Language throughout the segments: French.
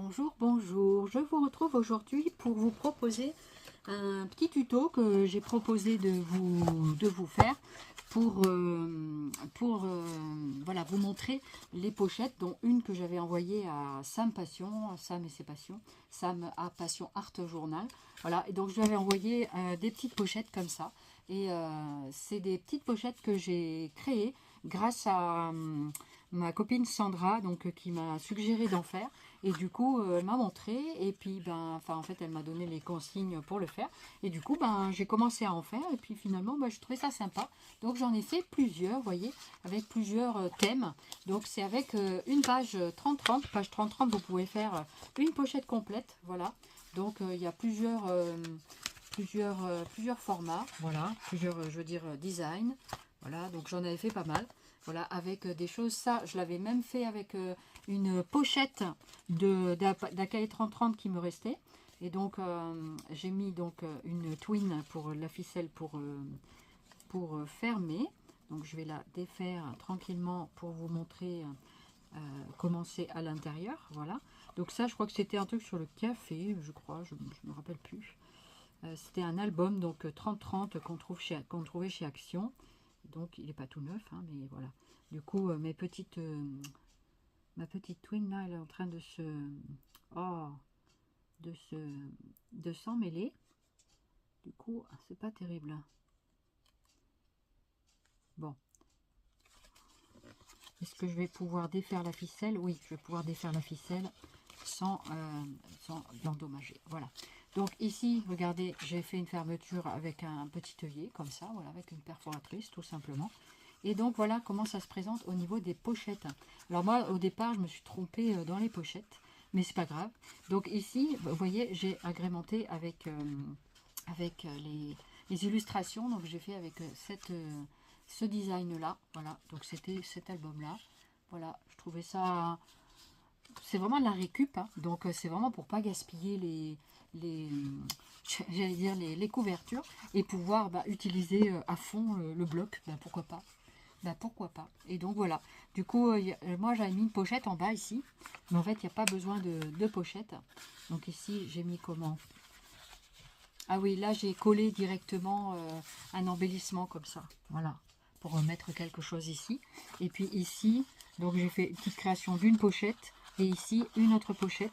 Bonjour, bonjour. Je vous retrouve aujourd'hui pour vous proposer un petit tuto que j'ai proposé de vous faire voilà, vous montrer les pochettes, dont une que j'avais envoyée à Sam Passion, Sam et ses passions, Sam à Passion Art Journal. Voilà, et donc je lui avais envoyé des petites pochettes comme ça. Et c'est des petites pochettes que j'ai créées grâce à ma copine Sandra, donc qui m'a suggéré d'en faire. Et du coup, elle m'a montré, et puis en fait, elle m'a donné les consignes pour le faire. Et du coup, j'ai commencé à en faire, et puis finalement, je trouvais ça sympa. Donc j'en ai fait plusieurs, vous voyez, avec plusieurs thèmes. Donc c'est avec une page 30-30. Page 30-30, vous pouvez faire une pochette complète, voilà. Donc il y a plusieurs formats, voilà, je veux dire, design. Voilà, donc j'en avais fait pas mal. Voilà, avec des choses, ça, je l'avais même fait avec une pochette d'un cahier 30-30 qui me restait. Et donc, j'ai mis donc une twin pour la ficelle pour fermer. Donc, je vais la défaire tranquillement pour vous montrer comment c'est à l'intérieur. Voilà. Donc ça, je crois que c'était un truc sur le café, je crois, je me rappelle plus. C'était un album, donc 30-30 qu'on trouvait chez Action. Donc, il n'est pas tout neuf, hein, mais voilà. Du coup, ma petite twin, là, elle est en train de oh, de s'en mêler. Du coup, c'est pas terrible. Bon. Est-ce que je vais pouvoir défaire la ficelle? Oui, je vais pouvoir défaire la ficelle sans l'endommager. Voilà. Donc ici, regardez, j'ai fait une fermeture avec un petit œillet, comme ça, voilà, avec une perforatrice, tout simplement. Et donc voilà comment ça se présente au niveau des pochettes. Alors moi, au départ, je me suis trompée dans les pochettes, mais c'est pas grave. Donc ici, vous voyez, j'ai agrémenté avec les illustrations. Donc j'ai fait avec ce design là, voilà. Donc c'était cet album là, voilà. Je trouvais ça, c'est vraiment de la récup, hein. Donc c'est vraiment pour pas gaspiller les j'allais dire les couvertures et pouvoir utiliser à fond le bloc. Pourquoi pas. Pourquoi pas. Et donc voilà. Du coup, moi j'avais mis une pochette en bas ici. Mais en fait, il n'y a pas besoin de pochette. Donc ici, j'ai mis comment? Ah oui, là j'ai collé directement un embellissement comme ça. Voilà. Pour remettre quelque chose ici. Et puis ici, donc j'ai fait une petite création d'une pochette. Et ici, une autre pochette.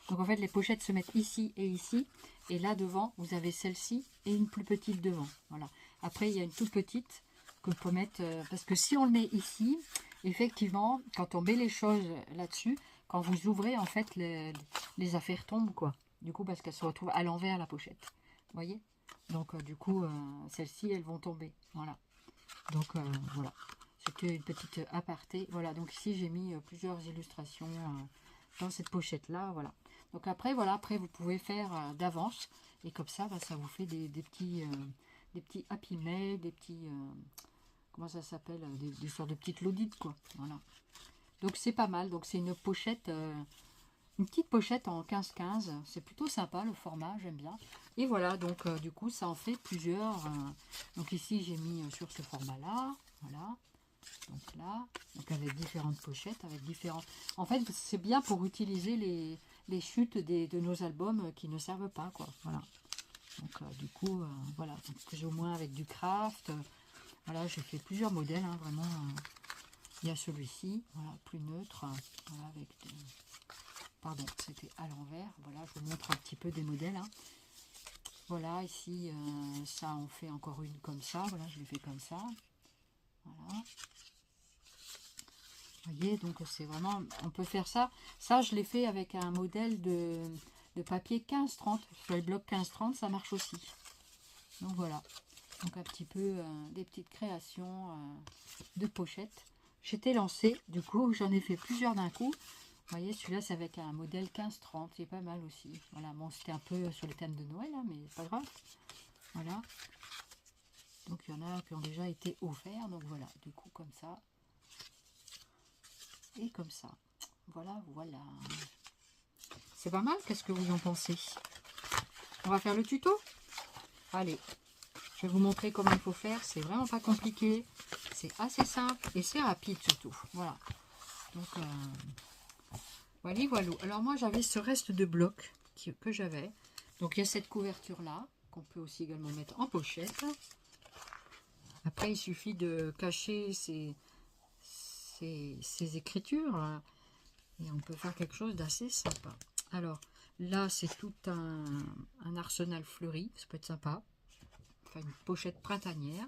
Donc en fait, les pochettes se mettent ici et ici. Et là devant, vous avez celle-ci et une plus petite devant. Voilà. Après, il y a une toute petite qu'on peut mettre, parce que si on le met ici, effectivement, quand on met les choses là-dessus, quand vous ouvrez, en fait, les affaires tombent, quoi. Du coup, parce qu'elles se retrouvent à l'envers, la pochette. Vous voyez? Donc, du coup, celles-ci, elles vont tomber. Voilà. Donc, voilà. C'était une petite aparté. Voilà. Donc, ici, j'ai mis plusieurs illustrations dans cette pochette-là. Voilà. Donc, après, voilà. Après, vous pouvez faire d'avance. Et comme ça, ça vous fait des petits Happy Mail, des petits... comment ça s'appelle, des sortes de petites laudites, quoi. Voilà. Donc c'est pas mal. Donc c'est une pochette, une petite pochette en 15-15. C'est plutôt sympa le format, j'aime bien. Et voilà, donc du coup ça en fait plusieurs. Donc ici j'ai mis sur ce format-là, voilà. Donc là, donc avec différentes pochettes, avec différents. En fait, c'est bien pour utiliser les chutes de nos albums qui ne servent pas, quoi. Voilà. Donc du coup, voilà. Donc j'ai au moins avec du craft. Voilà, j'ai fait plusieurs modèles, hein, vraiment. Il y a celui-ci, voilà, plus neutre. Voilà, avec pardon, c'était à l'envers. Voilà, je vous montre un petit peu des modèles. Hein. Voilà, ici, ça, on fait encore une comme ça. Voilà, je l'ai fait comme ça. Voilà. Vous voyez, donc c'est vraiment... On peut faire ça. Ça, je l'ai fait avec un modèle de papier 15-30. Sur les blocs 15-30, ça marche aussi. Donc voilà. Donc un petit peu des petites créations de pochettes. J'étais lancée, du coup j'en ai fait plusieurs d'un coup. Vous voyez, celui-là c'est avec un modèle 15-30, c'est pas mal aussi. Voilà, bon c'était un peu sur le thème de Noël, hein, mais c'est pas grave. Voilà. Donc il y en a qui ont déjà été offerts, donc voilà, du coup comme ça. Et comme ça. Voilà, voilà. C'est pas mal, qu'est-ce que vous en pensez? On va faire le tuto? Allez. Je vais vous montrer comment il faut faire. C'est vraiment pas compliqué. C'est assez simple et c'est rapide surtout. Voilà. Donc, Voilà, voilà. Alors moi j'avais ce reste de bloc que j'avais. Donc il y a cette couverture là, qu'on peut aussi également mettre en pochette. Après il suffit de cacher ces écritures. Hein, et on peut faire quelque chose d'assez sympa. Alors là c'est tout un arsenal fleuri, ça peut être sympa. Enfin une pochette printanière.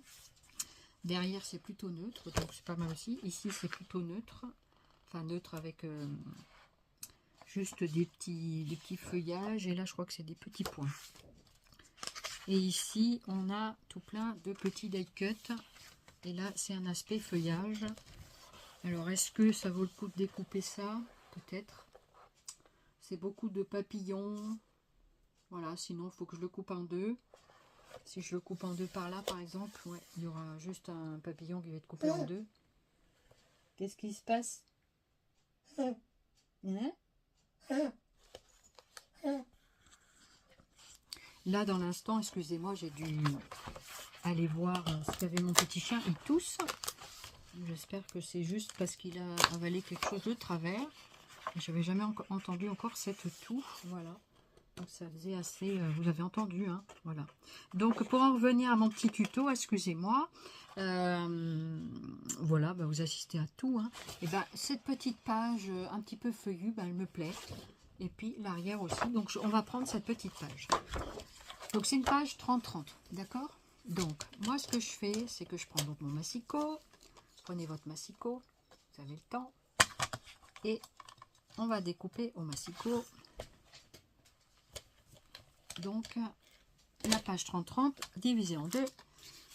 Derrière c'est plutôt neutre, donc c'est pas mal aussi. Ici c'est plutôt neutre. Enfin neutre avec juste des petits feuillages. Et là je crois que c'est des petits points. Et ici on a tout plein de petits die cut. Et là c'est un aspect feuillage. Alors est-ce que ça vaut le coup de découper ça? Peut-être. C'est beaucoup de papillons. Voilà, sinon il faut que je le coupe en deux. Si je le coupe en deux par là par exemple, ouais, il y aura juste un papillon qui va être coupé en deux. Qu'est-ce qui se passe? Hein? Là dans l'instant, excusez-moi, j'ai dû aller voir ce qu'avait mon petit chien. Il tousse. J'espère que c'est juste parce qu'il a avalé quelque chose de travers. Je n'avais jamais entendu encore cette toux. Voilà. Donc ça faisait assez... vous avez entendu, hein. Voilà. Donc pour en revenir à mon petit tuto, excusez-moi. Voilà, bah, vous assistez à tout. Hein. Et ben cette petite page un petit peu feuillue, bah, elle me plaît. Et puis l'arrière aussi. Donc on va prendre cette petite page. Donc c'est une page 30-30. D'accord? Donc moi ce que je fais, c'est que je prends donc mon massicot. Prenez votre massicot. Vous avez le temps. Et on va découper au massicot. Donc, la page 30-30 divisée en deux.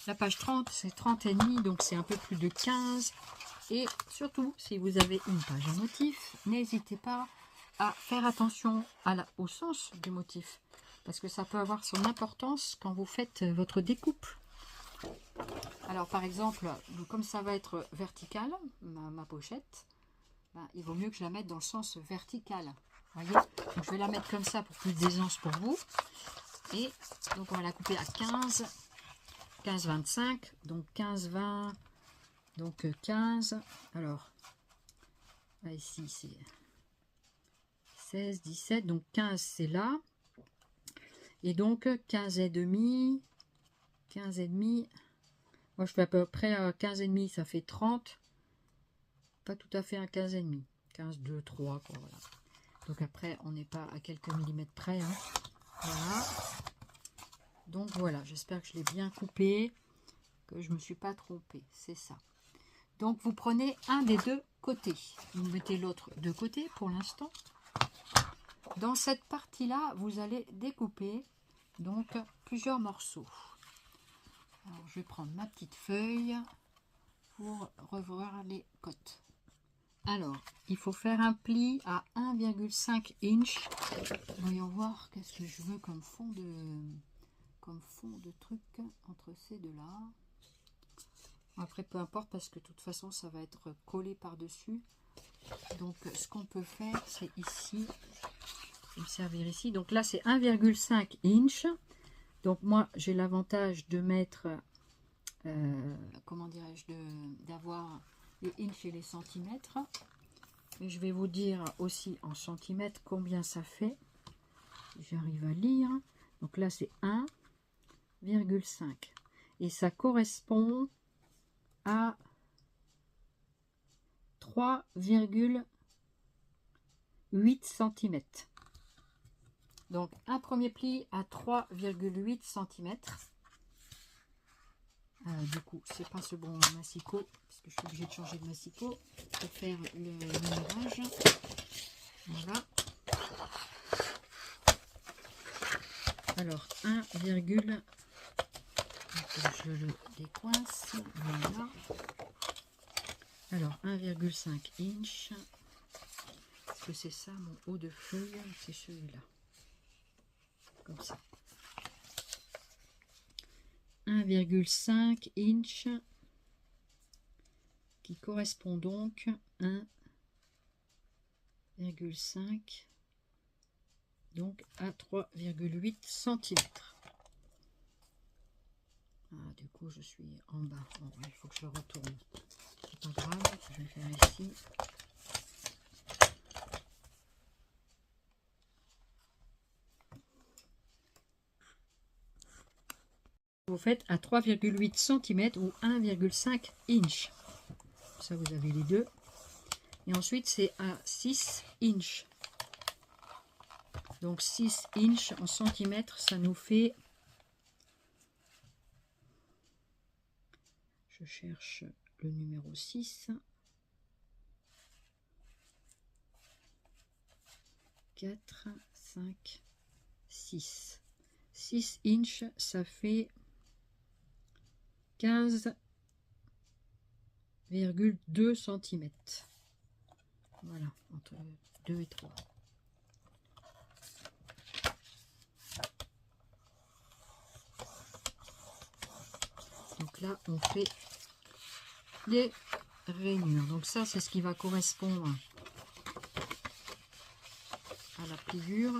La page 30, c'est 30 et demi, donc c'est un peu plus de 15. Et surtout, si vous avez une page en motif, n'hésitez pas à faire attention au sens du motif. Parce que ça peut avoir son importance quand vous faites votre découpe. Alors, par exemple, comme ça va être vertical, ma pochette, ben, il vaut mieux que je la mette dans le sens vertical. Voyez, donc je vais la mettre comme ça pour plus d'aisance pour vous. Et donc on va la couper à 15, 15, 25, donc 15, 20, donc 15. Alors, là, ici c'est 16, 17, donc 15 c'est là. Et donc 15 et demi, 15 et demi. Moi je fais à peu près 15 et demi, ça fait 30. Pas tout à fait un 15 et demi. 15, 2, 3, quoi, voilà. Donc après, on n'est pas à quelques millimètres près. Hein. Voilà. Donc voilà, j'espère que je l'ai bien coupé, que je ne me suis pas trompée. C'est ça. Donc vous prenez un des deux côtés. Vous mettez l'autre de côté pour l'instant. Dans cette partie-là, vous allez découper donc plusieurs morceaux. Alors, je vais prendre ma petite feuille pour revoir les côtes. Alors, il faut faire un pli à 1,5 inch. Voyons voir qu'est-ce que je veux comme fond de truc entre ces deux-là. Après, peu importe parce que de toute façon, ça va être collé par-dessus. Donc, ce qu'on peut faire, c'est ici. Je vais me servir ici. Donc là, c'est 1,5 inch. Donc moi, j'ai l'avantage de mettre, comment dirais-je, d'avoir les inches et les centimètres. Et je vais vous dire aussi en centimètres combien ça fait. J'arrive à lire. Donc là, c'est 1,5. Et ça correspond à 3,8 cm. Donc un premier pli à 3,8 cm. Du coup, c'est pas ce bon massicot, parce que je suis obligée de changer de massicot pour faire le numérage. Voilà. Alors, 1, je le décoince. Voilà. Alors, 1,5 inch. Est-ce que c'est ça mon haut de feuille? C'est celui-là. Comme ça. 1,5 inch qui correspond donc à 1,5 donc à 3,8 cm. Ah, du coup je suis en bas. Bon, il faut que je le retourne. C'est pas grave, je vais faire ici. vous faites à 3,8 cm ou 1,5 inch. Ça, vous avez les deux. Et ensuite, c'est à 6 inch. Donc 6 inch en centimètres, ça nous fait... Je cherche le numéro 6. 4, 5, 6. 6 inch, ça fait 15,2 cm. Voilà, entre 2 et 3. Donc là, on fait les rainures. Donc ça, c'est ce qui va correspondre à la pliure.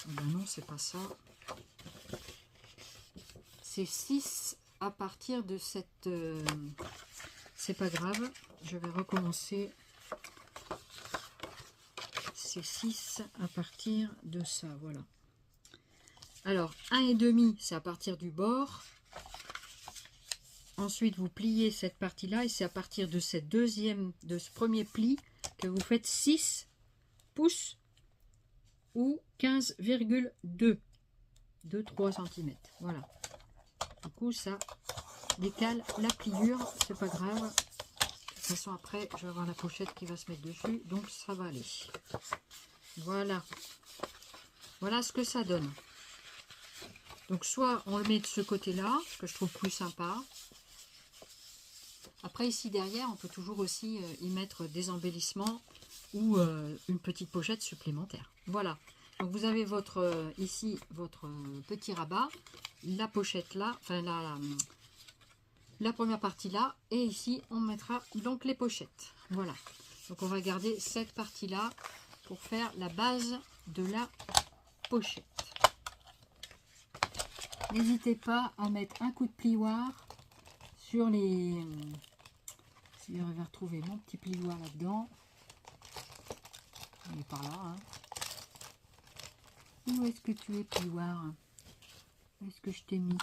Oh ben non, c'est pas ça. C'est 6 à partir de cette... c'est pas grave, je vais recommencer. C'est 6 à partir de ça, voilà. Alors, 1,5, c'est à partir du bord. Ensuite, vous pliez cette partie-là et c'est à partir de cette de ce premier pli que vous faites 6 pouces ou 15,2 cm. Voilà. Du coup, ça décale la pliure, c'est pas grave. De toute façon, après, je vais avoir la pochette qui va se mettre dessus, donc ça va aller. Voilà. Voilà ce que ça donne. Donc, soit on le met de ce côté-là, que je trouve plus sympa. Après, ici derrière, on peut toujours aussi y mettre des embellissements ou une petite pochette supplémentaire. Voilà. Donc, vous avez votre ici votre petit rabat, la pochette là, enfin la première partie là, et ici, on mettra donc les pochettes. Voilà. Donc, on va garder cette partie-là pour faire la base de la pochette. N'hésitez pas à mettre un coup de plioir sur les... Si j'arrive à retrouver mon petit plioir là-dedans. Il est par là. Hein. Où est-ce que tu es, plioir? Où est-ce que je t'ai mis?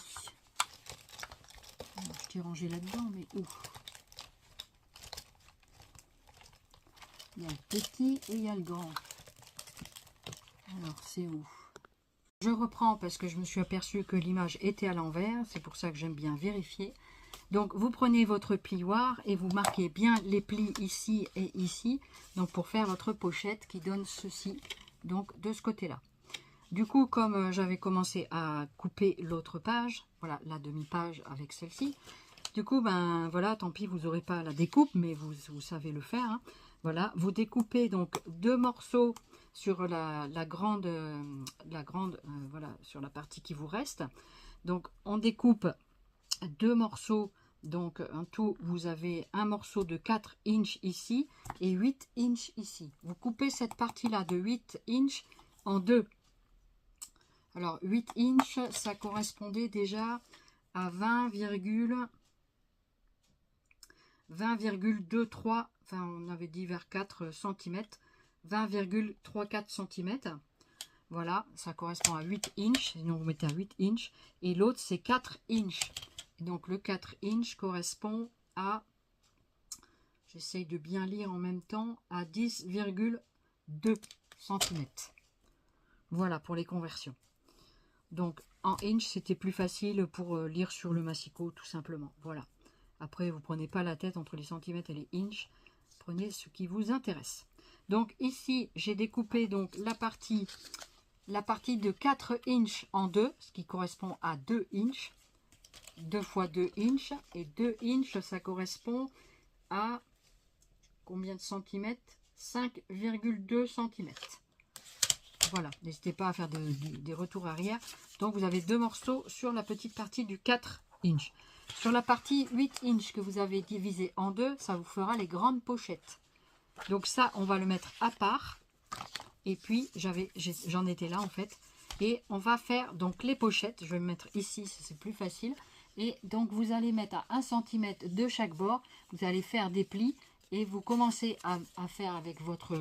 Je t'ai rangé là-dedans, mais où? Il y a le petit et il y a le grand. Alors, c'est où? Je reprends parce que je me suis aperçue que l'image était à l'envers. C'est pour ça que j'aime bien vérifier. Donc, vous prenez votre plioir et vous marquez bien les plis ici et ici. Donc, pour faire votre pochette qui donne ceci, donc de ce côté-là. Du coup, comme j'avais commencé à couper l'autre page, voilà, la demi-page avec celle-ci. Du coup, ben voilà, tant pis, vous n'aurez pas la découpe, mais vous savez le faire. Hein. Voilà, vous découpez donc 2 morceaux sur la grande, voilà, sur la partie qui vous reste. Donc, on découpe 2 morceaux. Donc, en tout, vous avez un morceau de 4 inches ici et 8 inches ici. Vous coupez cette partie-là de 8 inches en deux. Alors, 8 inches, ça correspondait déjà à 20,23, enfin, on avait dit vers 4 cm, 20,34 cm. Voilà, ça correspond à 8 inches, sinon vous mettez à 8 inches. Et l'autre, c'est 4 inches. Donc le 4 inches correspond à, j'essaye de bien lire en même temps, à 10,2 cm. Voilà pour les conversions. Donc en inch, c'était plus facile pour lire sur le massicot, tout simplement. Voilà. Après, vous prenez pas la tête entre les centimètres et les inches. Prenez ce qui vous intéresse. Donc ici, j'ai découpé donc la partie de 4 inches en deux, ce qui correspond à 2 inches. 2 fois 2 inches. Et 2 inches, ça correspond à combien de centimètres? 5,2 centimètres. Voilà, n'hésitez pas à faire des retours arrière. Donc vous avez 2 morceaux sur la petite partie du 4 inches. Sur la partie 8 inches que vous avez divisé en deux, ça vous fera les grandes pochettes. Donc ça, on va le mettre à part. Et puis, j'en étais là en fait. Et on va faire donc les pochettes. Je vais me mettre ici, c'est plus facile. Et donc, vous allez mettre à 1 cm de chaque bord. Vous allez faire des plis. Et vous commencez à faire avec votre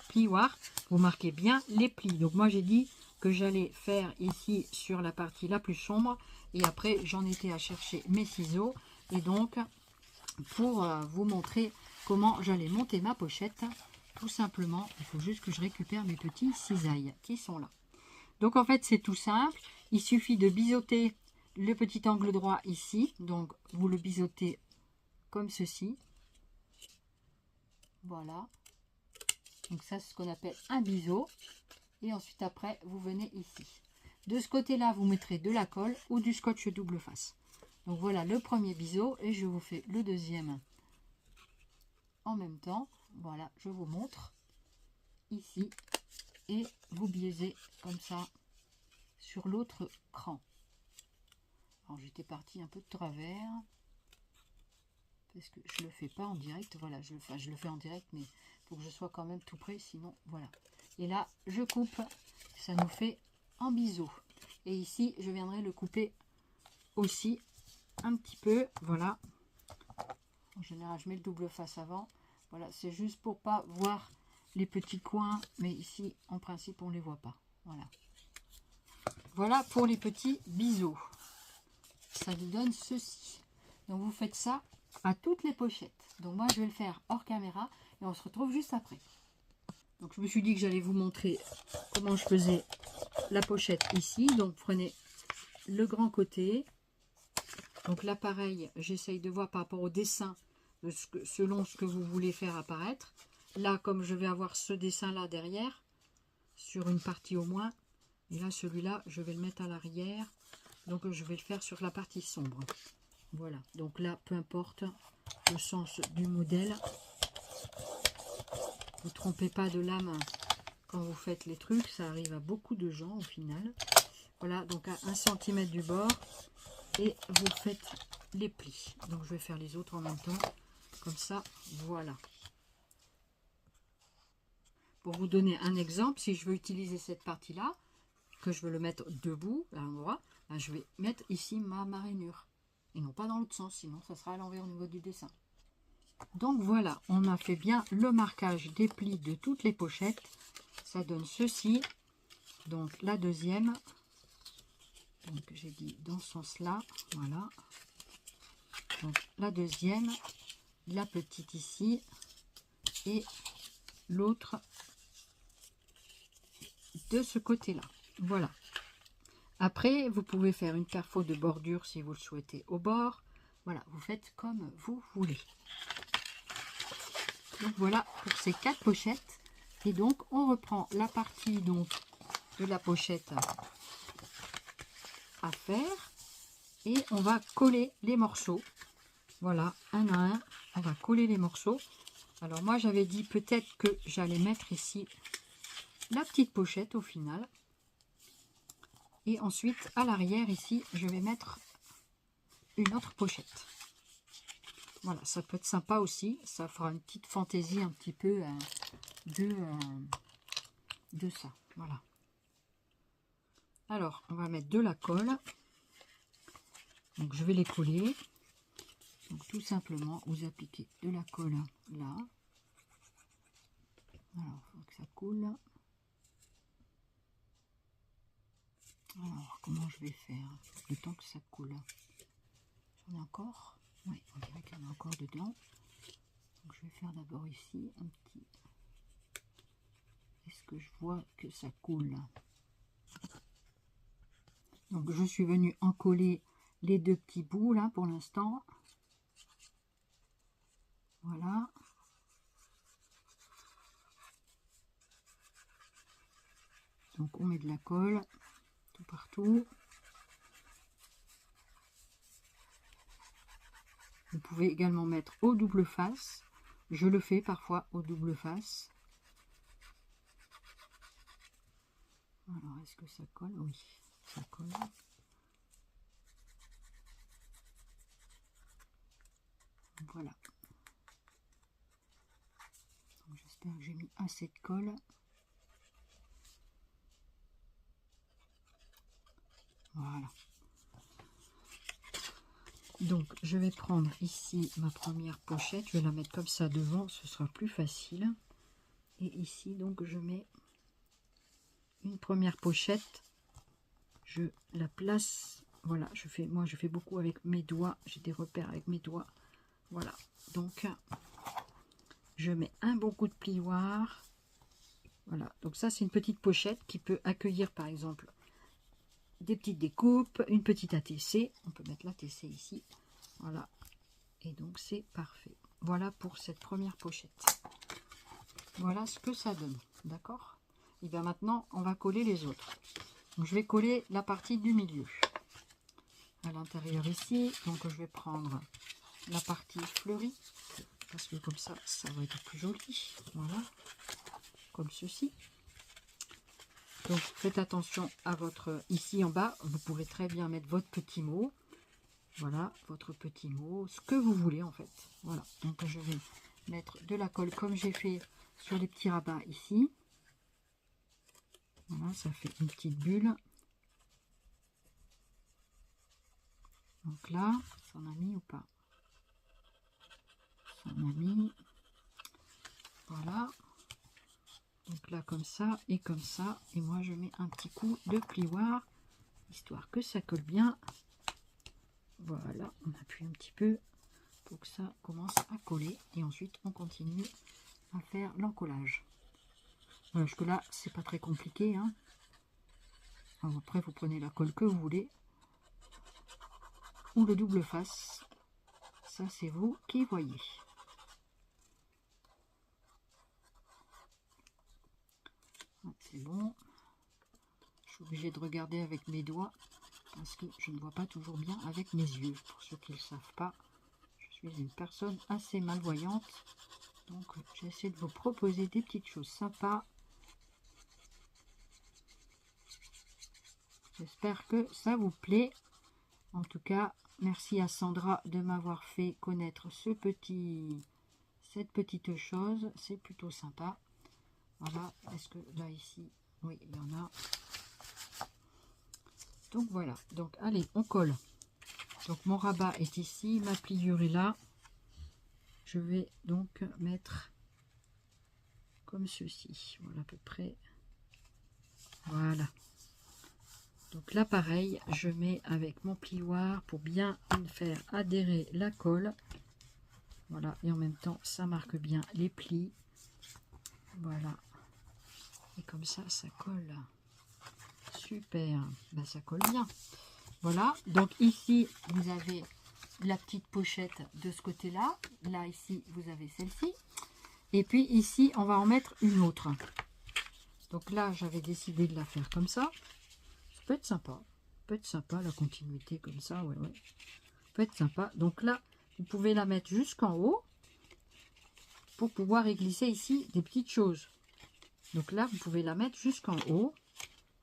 plioir, vous marquez bien les plis. Donc moi j'ai dit que j'allais faire ici sur la partie la plus sombre, et après j'en étais à chercher mes ciseaux, et donc pour vous montrer comment j'allais monter ma pochette, tout simplement, il faut juste que je récupère mes petits cisailles qui sont là. Donc en fait c'est tout simple, il suffit de biseauter le petit angle droit ici, donc vous le biseautez comme ceci, voilà, donc ça c'est ce qu'on appelle un biseau, et ensuite après vous venez ici. De ce côté là vous mettrez de la colle ou du scotch double face. Donc voilà le premier biseau, et je vous fais le deuxième en même temps. Voilà, je vous montre ici, et vous biaisez comme ça sur l'autre cran. Alors j'étais partie un peu de travers parce que je le fais pas en direct. Voilà, je le fais en direct, mais il faut que je sois quand même tout près, sinon voilà. Et là je coupe, ça nous fait en biseau, et ici je viendrai le couper aussi un petit peu. Voilà, en général je mets le double face avant. Voilà, c'est juste pour pas voir les petits coins, mais ici en principe on les voit pas. Voilà, voilà pour les petits biseaux, ça nous donne ceci. Donc vous faites ça à toutes les pochettes. Donc moi je vais le faire hors caméra, et on se retrouve juste après. Donc je me suis dit que j'allais vous montrer comment je faisais la pochette ici. Donc prenez le grand côté, donc là pareil, j'essaye de voir par rapport au dessin, selon ce que vous voulez faire apparaître. Là comme je vais avoir ce dessin là derrière, sur une partie au moins, et là celui-là je vais le mettre à l'arrière, donc je vais le faire sur la partie sombre. Voilà, donc là peu importe le sens du modèle, vous trompez pas de lame quand vous faites les trucs, ça arrive à beaucoup de gens au final. Voilà, donc à 1 cm du bord, et vous faites les plis. Donc je vais faire les autres en même temps, comme ça, voilà. Pour vous donner un exemple, si je veux utiliser cette partie là, que je veux le mettre debout à l'endroit, ben je vais mettre ici ma rainure, et non pas dans l'autre sens, sinon ça sera à l'envers au niveau du dessin. Donc voilà, on a fait bien le marquage des plis de toutes les pochettes. Ça donne ceci. Donc la deuxième, donc j'ai dit dans ce sens là, voilà. Donc la deuxième, la petite ici, et l'autre de ce côté là. Voilà, après vous pouvez faire une perfo de bordure si vous le souhaitez au bord. Voilà, vous faites comme vous voulez. Donc voilà pour ces 4 pochettes. Et donc on reprend la partie donc de la pochette à faire, et on va coller les morceaux. Voilà, un à un, on va coller les morceaux. Alors moi j'avais dit peut-être que j'allais mettre ici la petite pochette au final, et ensuite à l'arrière ici je vais mettre une autre pochette. Voilà, ça peut être sympa aussi, ça fera une petite fantaisie un petit peu de ça. Voilà, alors on va mettre de la colle, donc je vais les coller. Donc tout simplement vous appliquez de la colle là. Alors il faut que ça coule. Alors comment je vais faire le temps que ça coule? J'en ai encore? Oui, on dirait qu'il y en a encore dedans. Donc je vais faire d'abord ici un petit. Est-ce que je vois que ça coule? Donc je suis venue en coller les 2 petits bouts là pour l'instant. Voilà. Donc on met de la colle tout partout. Vous pouvez également mettre au double face. Je le fais parfois au double face. Alors est-ce que ça colle? Oui, ça colle. Voilà. J'espère que j'ai mis assez de colle. Voilà. Donc je vais prendre ici ma première pochette, je vais la mettre comme ça devant, ce sera plus facile. Et ici, donc, je mets une première pochette. Je la place. Voilà, je fais beaucoup avec mes doigts. J'ai des repères avec mes doigts. Voilà. Donc, je mets un bon coup de plioir. Voilà. Donc ça, c'est une petite pochette qui peut accueillir, par exemple, des petites découpes, une petite ATC. On peut mettre l'ATC ici. Voilà. Et donc, c'est parfait. Voilà pour cette première pochette. Voilà ce que ça donne. D'accord? Et bien maintenant, on va coller les autres. Donc, je vais coller la partie du milieu. À l'intérieur ici. Donc, je vais prendre la partie fleurie. Parce que comme ça, ça va être plus joli. Voilà. Comme ceci. Donc, faites attention à votre... Ici en bas, vous pouvez très bien mettre votre petit mot. Voilà, votre petit mot. Ce que vous voulez en fait. Voilà. Donc, je vais mettre de la colle comme j'ai fait sur les petits rabats ici. Voilà, ça fait une petite bulle. Donc là, ça en a mis ou pas? Ça en a mis. Voilà. Donc là, comme ça et comme ça. Et moi, je mets un petit coup de plioir, histoire que ça colle bien. Voilà, on appuie un petit peu pour que ça commence à coller. Et ensuite, on continue à faire l'encollage. Voilà, jusque là, c'est pas très compliqué, hein. Alors après, vous prenez la colle que vous voulez. Ou le double face. Ça, c'est vous qui voyez. C'est bon. Je suis obligée de regarder avec mes doigts parce que je ne vois pas toujours bien avec mes yeux. Pour ceux qui ne le savent pas, je suis une personne assez malvoyante. Donc, j'essaie de vous proposer des petites choses sympas. J'espère que ça vous plaît. En tout cas, merci à Sandra de m'avoir fait connaître cette petite chose. C'est plutôt sympa. Voilà. Est-ce que là, ici, oui, il y en a. Donc voilà. Donc, allez, on colle. Donc, mon rabat est ici. Ma pliure est là. Je vais donc mettre comme ceci. Voilà à peu près. Voilà. Donc là, pareil, je mets avec mon plioir pour bien faire adhérer la colle. Voilà, et en même temps, ça marque bien les plis. Voilà. Et comme ça, ça colle. Super. Ben, ça colle bien. Voilà. Donc ici, vous avez la petite pochette de ce côté-là. Là, ici, vous avez celle-ci. Et puis ici, on va en mettre une autre. Donc là, j'avais décidé de la faire comme ça. Ça peut être sympa. Ça peut être sympa, la continuité comme ça. Ouais, ouais. Ça peut être sympa. Donc là, vous pouvez la mettre jusqu'en haut pour pouvoir y glisser ici des petites choses. Donc là, vous pouvez la mettre jusqu'en haut.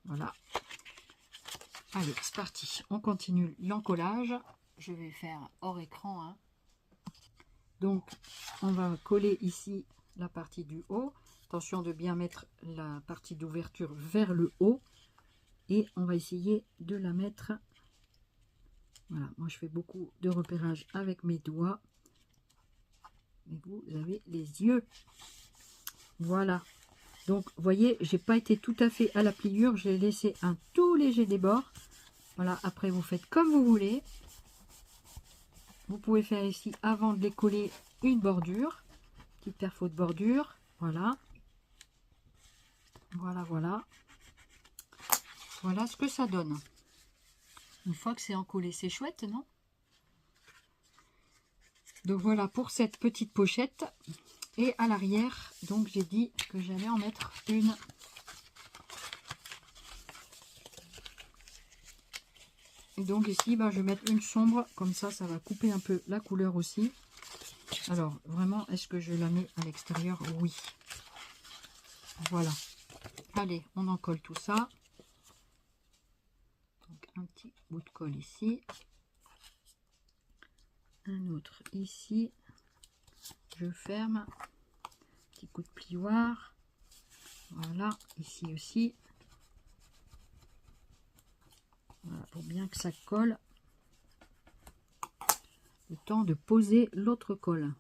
Voilà. Allez, c'est parti. On continue l'encollage. Je vais faire hors écran, hein. Donc, on va coller ici la partie du haut. Attention de bien mettre la partie d'ouverture vers le haut. Et on va essayer de la mettre. Voilà, moi je fais beaucoup de repérage avec mes doigts. Mais vous avez les yeux. Voilà. Donc, vous voyez, j'ai pas été tout à fait à la pliure. J'ai laissé un tout léger débord. Voilà, après vous faites comme vous voulez. Vous pouvez faire ici, avant de les coller, une bordure. Petite perfo de bordure. Voilà. Voilà, voilà. Voilà ce que ça donne. Une fois que c'est encollé, c'est chouette, non? Donc voilà pour cette petite pochette. Et à l'arrière, donc j'ai dit que j'allais en mettre une. Et donc ici, bah, je vais mettre une sombre, comme ça, ça va couper un peu la couleur aussi. Alors, vraiment, est-ce que je la mets à l'extérieur? Oui. Voilà. Allez, on en colle tout ça. Donc, un petit bout de colle ici. Un autre ici. Je ferme. Petit coup de plioir. Voilà, ici aussi. Voilà, pour bien que ça colle. Le temps de poser l'autre colle.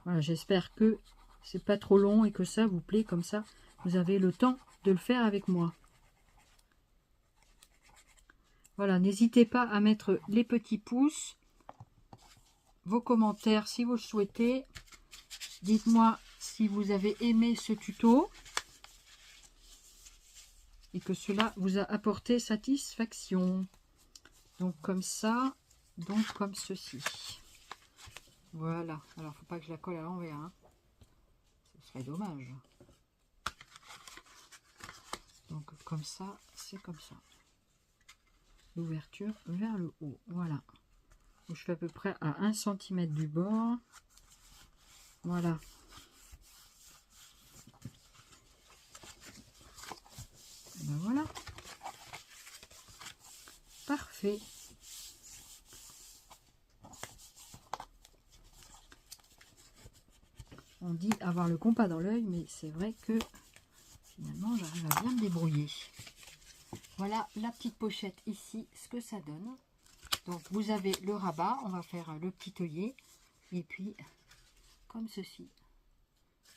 Voilà, j'espère que c'est pas trop long et que ça vous plaît comme ça. Vous avez le temps de le faire avec moi. Voilà, n'hésitez pas à mettre les petits pouces, vos commentaires si vous le souhaitez. Dites-moi si vous avez aimé ce tuto et que cela vous a apporté satisfaction. Donc comme ça, donc comme ceci. Voilà. Alors, faut pas que je la colle à l'envers, hein. Ce serait dommage. Donc comme ça, c'est comme ça. L'ouverture vers le haut. Voilà. Donc, je fais à peu près à 1 cm du bord. Voilà. Ben voilà. Parfait. On dit avoir le compas dans l'œil, mais c'est vrai que finalement j'arrive à bien me débrouiller. Voilà la petite pochette ici, ce que ça donne. Donc vous avez le rabat, on va faire le petit œillet, et puis comme ceci.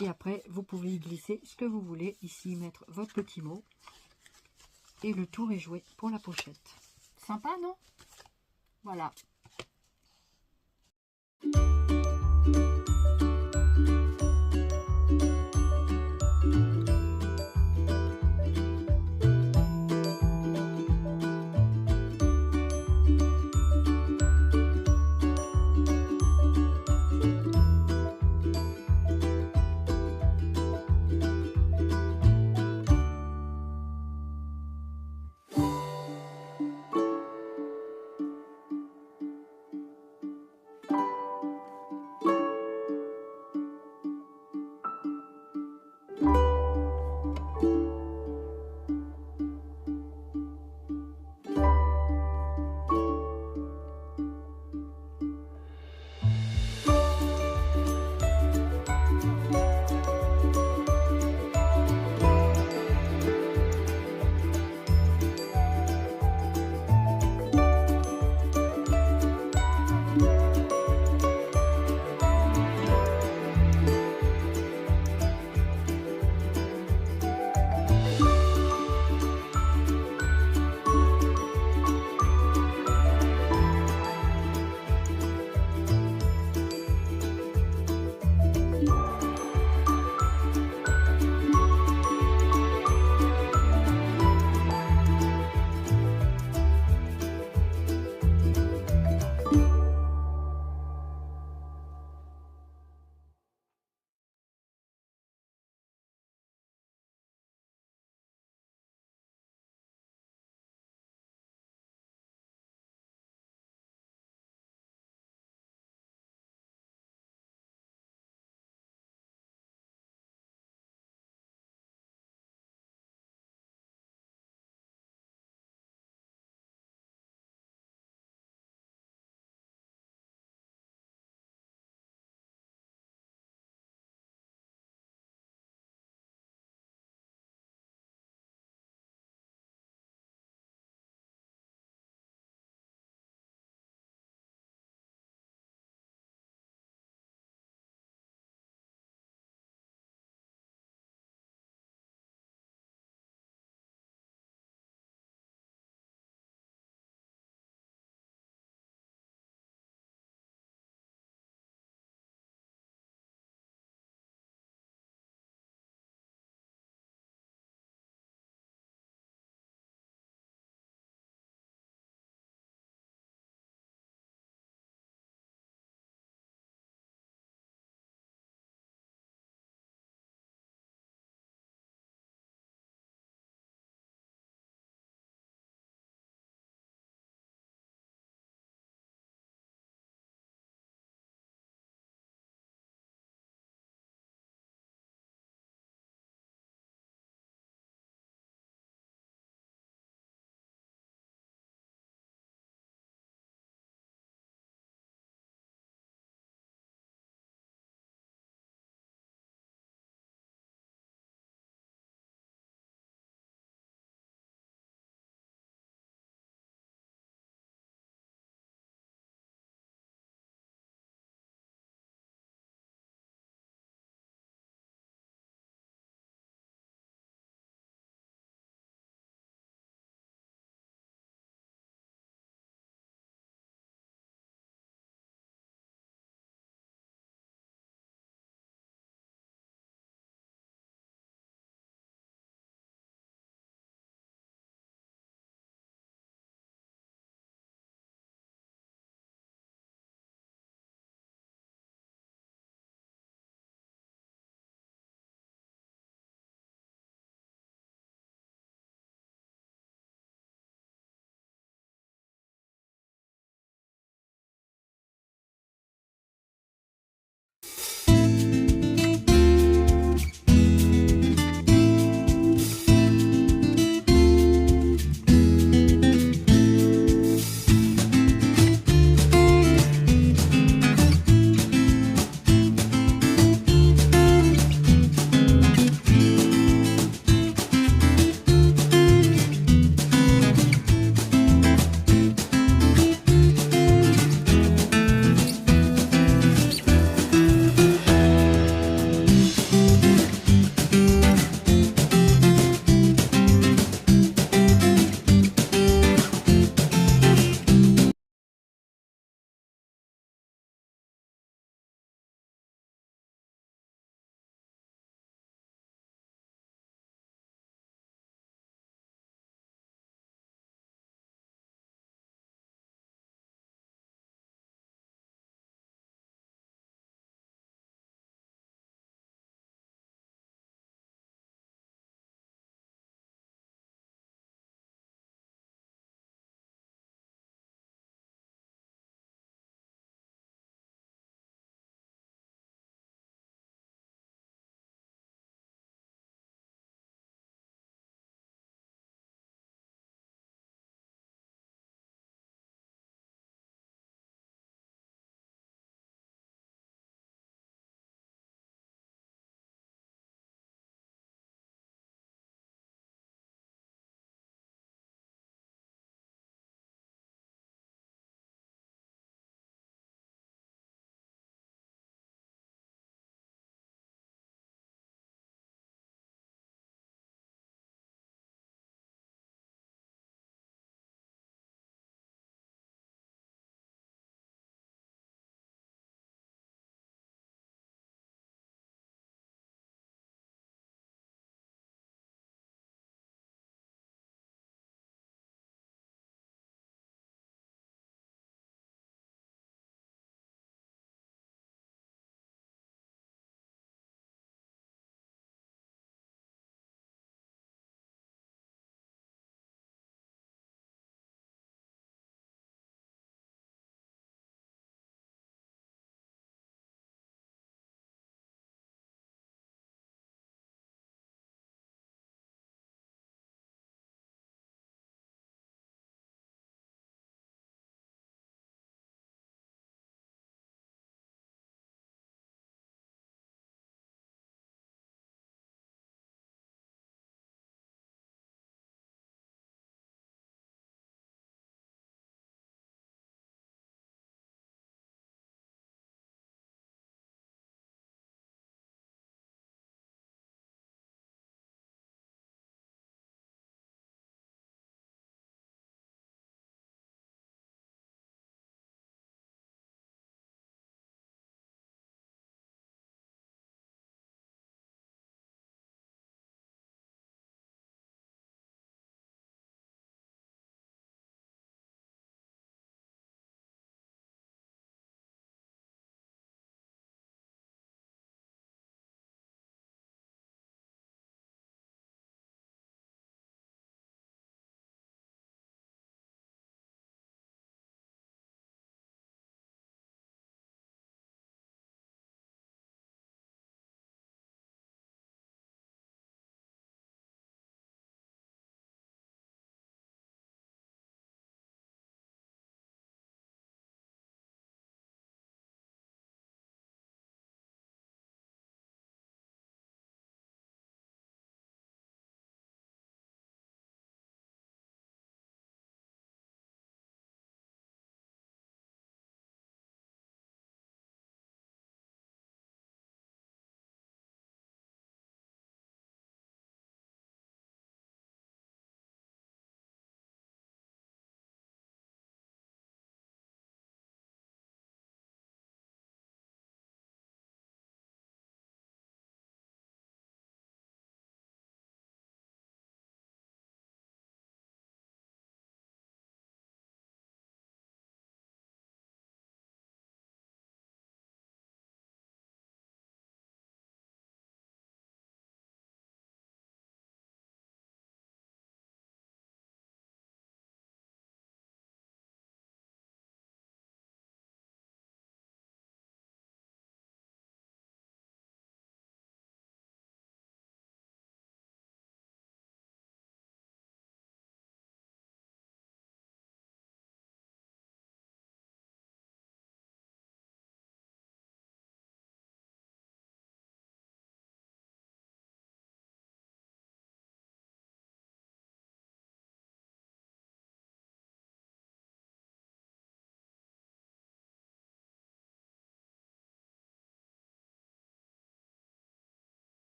Et après vous pouvez y glisser ce que vous voulez, ici mettre votre petit mot. Et le tour est joué pour la pochette. Sympa, non? Voilà.